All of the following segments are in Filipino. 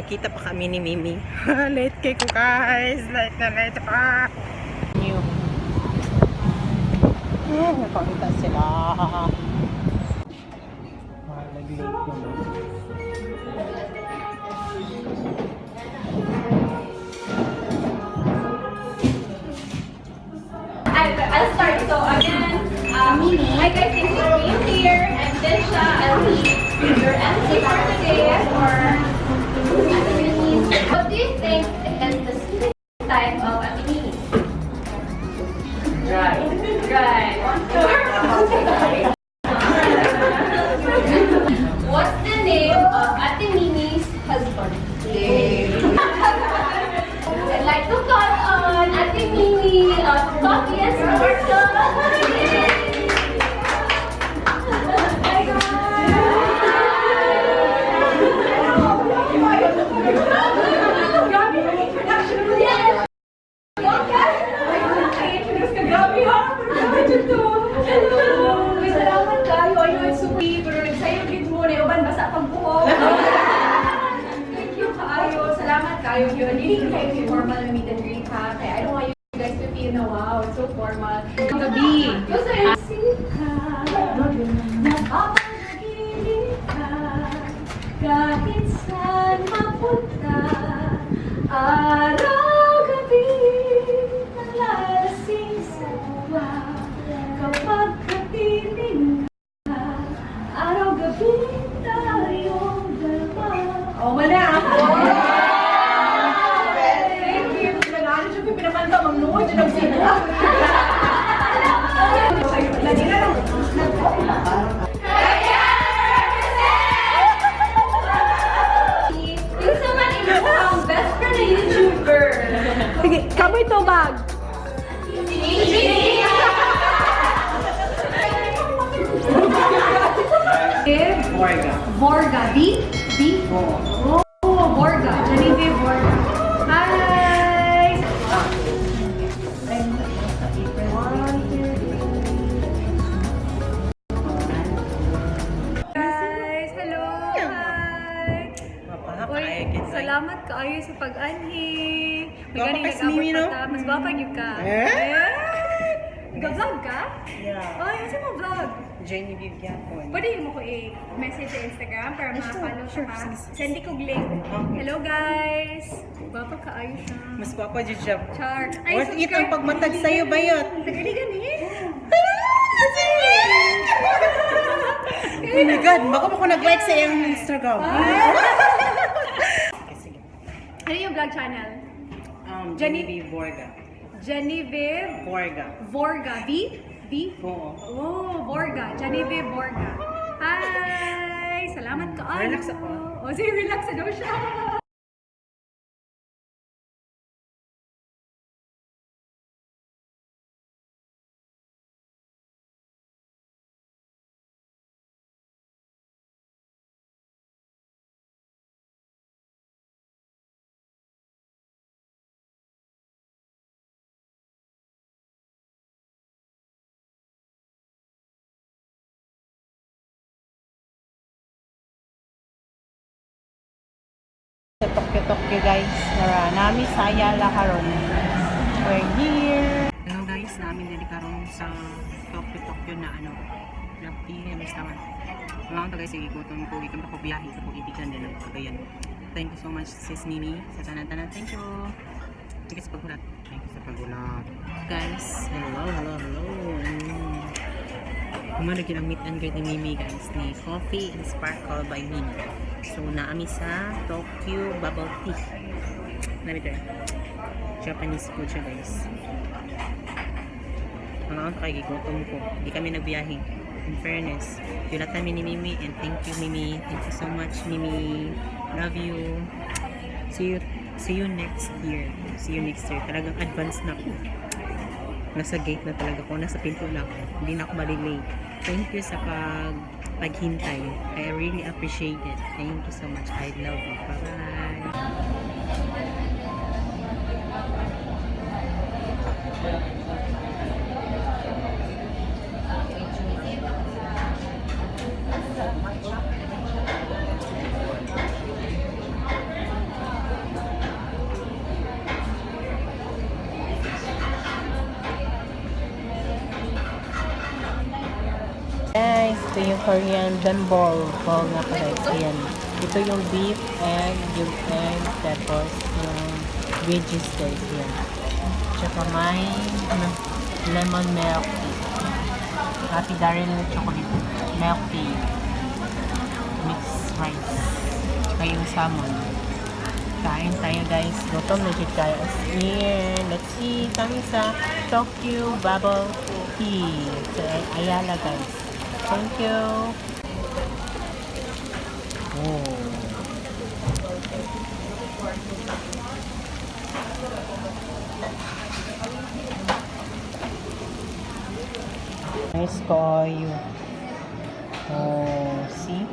Nakita pa kami ni Mimi. Late kay ko guys. Late na late pa. New. Nakakita sila. Nag-late naman. I'll start. So again, hi guys, thanks for being here. I'm Desha. I'll be your MC for today. What do you think is the sweet type of activities? Right. Right. What's the name of Ate Mimi's husband? I'd like to call on Ate Mimi of CoffeeandSparkle. Kayo yun. Hindi kayo yung formal na meet and greet ha. Kaya I don't want you guys to feel na wow, it's so formal. Gabi. Kasi napapanaginip ka kahit saan mapunta. Araw-gabi nalalasing sa buwa kapag katiling ka. Araw-gabi tayong dalawa. Oh, wala ako! Magnuod yun ang sila. Lagi na lang. Yung sa man imo ang best friend na YouTuber. Sige, kamoy tubag. Borga. Borga. B? Oh, Borga. Genevieve Borga. Hi! Guys, hello! Hi! Uy, salamat kaayo sa pag-anhi. Gwapa ka si Mimi, no? Mas gwapa yun ka. Nag-vlog ka? Yeah. Ay, kasi mo vlog? Genevieve yapon. Pwede mo ko i-message sa Instagram para ma-follow siya ka. Send ko link. Hello guys! Gwapa kaayo siya. Mas gwapa dyan siya. Char. Worth it ang pagmatag sa'yo, bayot. Iligan eh. Oh my God, baka mo ko nag-like sa iyong Instagram. Sige. Ano yung vlog channel? Genevieve Borga. Genevieve Borga. Borga. V? Oo. Oh, Borga. Genevieve Borga. Hi! Salamat ka. Relax ako. O, sige, relax na daw siya. Sa Tokyo guys, nami saya laharon. We're here. Hello guys, namin din karon sa Tokyo na Napi, basta man. Mga to guys, igutom ko, ikan pa ko biyahe sa Iligan din ng Cagayan. Thank you so much sis Mimi sa tanan-tanan. Thank you. Thank you sa pagbulat. Thank you sa pagbulat. Guys, hello. Kumaragin ang meet and greet ni Mimi guys, ni CoffeeandSparkle by Mimi. So, naami sa Tokyo Bubble Tea. Nami ito Japanese food siya guys. Ang ako kagigutom ko. Hindi kami nagbiyahe. In fairness, yun natin ni Mimi and thank you Mimi. Thank you so much Mimi. Love you. See you next year. See you next year. Talagang advance na ako. Nasa gate na talaga ako. Nasa pinto na ako. Hindi na ako malilate. Thank you sa paghintay. I really appreciate it. Thank you so much. I love you. Bye-bye. Ito yung Korean bembol ball nga pa guys. Ayan. Ito yung beef, yung egg, tapos yung veggies guys. Ayan. Tsaka may lemon milk tea. Happy Daryl chocolate milk tea. Mixed rice. Tsaka yung salmon. Kain tayo guys. Gutom na siya tayo. Let's see. Kami sa Tokyo Bubble Tea. Sa Ayala guys. Thank you. Oh. Nice kayo. Oh, see?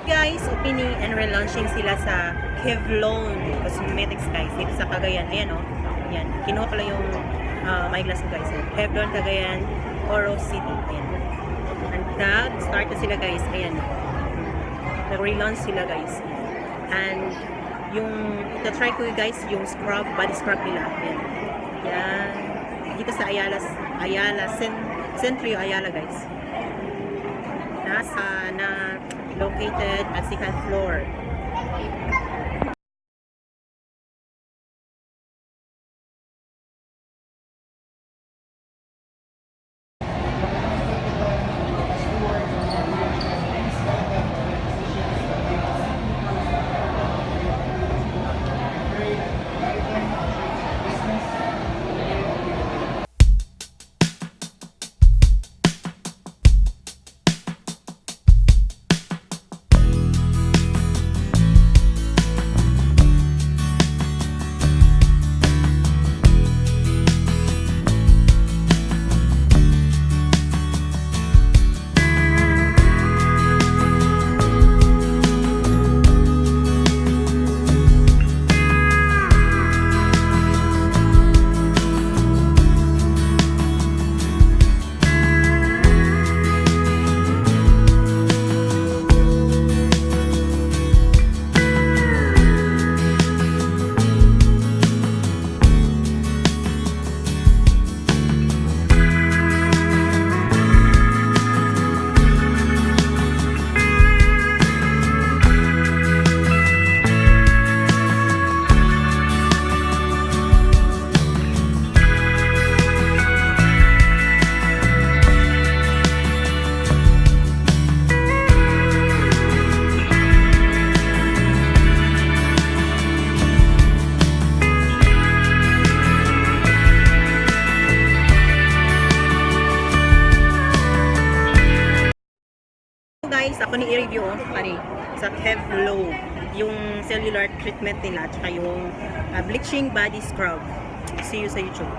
Guys, opening and relaunching sila sa KEVLO Cosmetics guys dito sa Cagayan. Ayan o. Ayan. Kinuha ko lang yung my glass ko guys. KEVLO Cagayan, Oro City. Ayan. And nag-start na sila guys. Ayan. Nag-relaunch sila guys. And yung ito-try ko guys yung scrub, body scrub nila. Ayan. Ayan. Dito sa Centrio Ayala guys. Located at second floor. Guys, ako ni i-review sa KEVLO yung cellular treatment nila at yung bleaching body scrub. See you sa YouTube.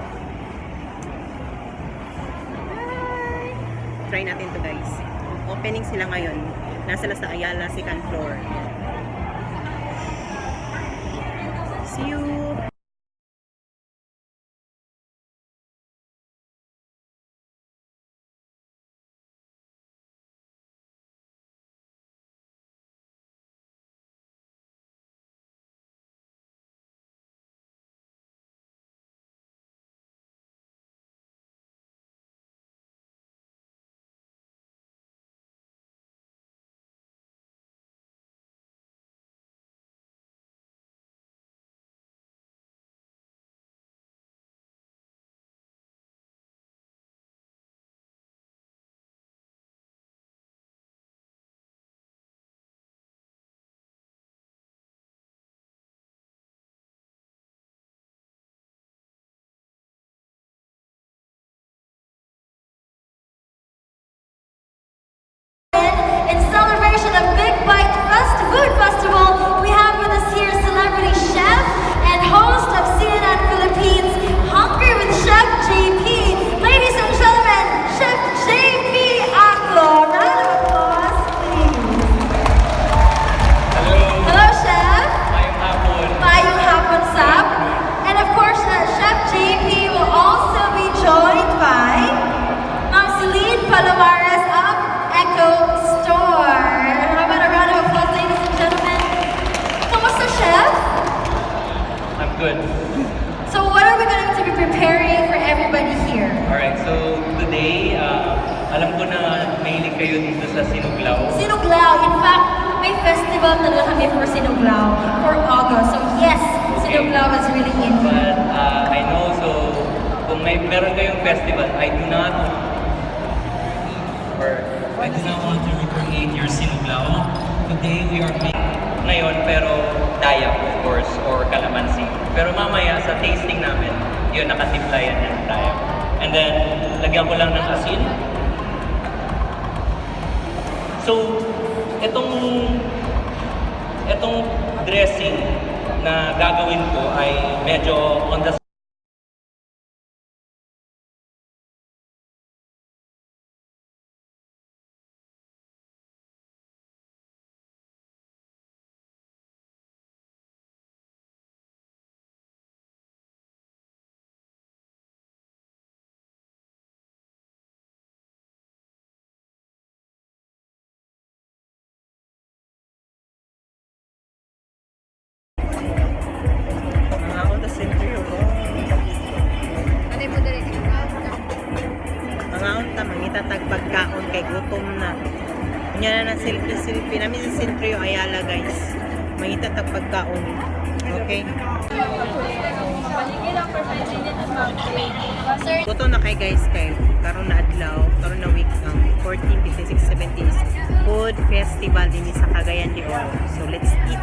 Bye! Try natin to guys. Opening sila ngayon. Nasa sa Ayala, second floor. See you! In celebration of Big Bite Food Festival, we have with us here celebrity chef and host of CNN Philippines, Hungry with Chef JP. Ladies and gentlemen, Chef JP Aklo. Round of applause, please. Hello. Hello, Chef. Mayong hapon. Mayong hapon, Sap. And of course, Chef JP will also be joined by Ma'am Celine Palomares of Echo Store. How about a round of applause, ladies and gentlemen? preparing for everybody here? Alright, so today, alam ko na mahilig kayo dito sa Sinuglaw. Sinuglaw. In fact, may festival talaga kami for Sinuglaw for August. So yes, Sinuglaw is really in. But I know, so kung meron kayong festival, I do not want to recreate your Sinuglaw. Today we are making ngayon, pero dayak of course, or kalamansi. Pero mamaya sa tasting namin, yun nakatimpla yan ng dayak. And then, lagyan ko lang ng asin. So, itong dressing na gagawin ko ay medyo on the Centrio ko. Mga unta, mangitatag pagkaon kay gutom na. Kunya na ng selfie. Namin sa Centrio Ayala guys. Mangitatag pagkaon. Okay? Gutom na kay guys kay karon na adlaw, karon na week 14, 15, 16, 17 is food festival din sa Cagayan de Oro. So let's eat.